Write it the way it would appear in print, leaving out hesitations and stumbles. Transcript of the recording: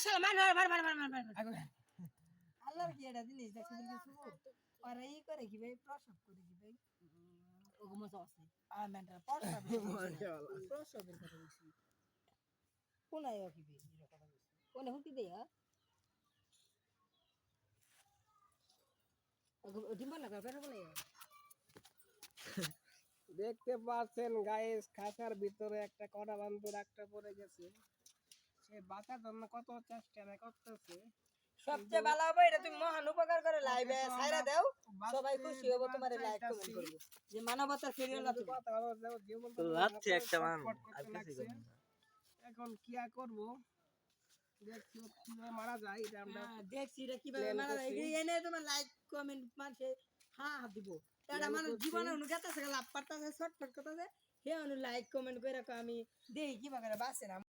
শালা মার আল্লাহর কি এটা জিনিস দেখছিস কিছু আর এই করে কি ভাই প্রসব করে কি ভাই ওগো মজা আছে আর মেন্টাল প্রসব মাশাআল্লাহ প্রসবের কথা বলছি কোনায় কি ভাই এর কথা বলছি কোনে হুতি দে ওগো ডিম্বা লাগা বের বলে দেখতে পাচ্ছেন গাইস খাঁচার ভিতরে একটা কড়া বান্ধব একটা পড়ে গেছে সে বাঁচার জন্য কত চেষ্টা না করতেছে সবচেয়ে ভালো হবে এটা তুমি মহান উপকার করে লাইভে ছাইরা দাও সবাই খুশি হবে তোমারে লাইক কমেন্ট করবে যে মানবতার ফেরিওয়ালা কিন্তু তুমি কথা হলো যে জীবন তো লাচ্ছে একটা মান ছটফট আর করতে কিছু লাগছে। এখন কি আর করব দেখছি ও কিভাবে মারা যায় এটা আমরা দেখছি এটা কিভাবে প্ল্যান মারা যায় করছি। এই এনে তোমার লাইক কমেন্ট মানছে হ্যাঁ দিব এটা প্ল্যান মানুষ করছি। জীবনে অনুগাতাছে লাভ পারতাছে শর্টকাট করতেছে হে অনু লাইক কমেন্ট করে রাখো আমি দেই কিভাবে বাঁচে না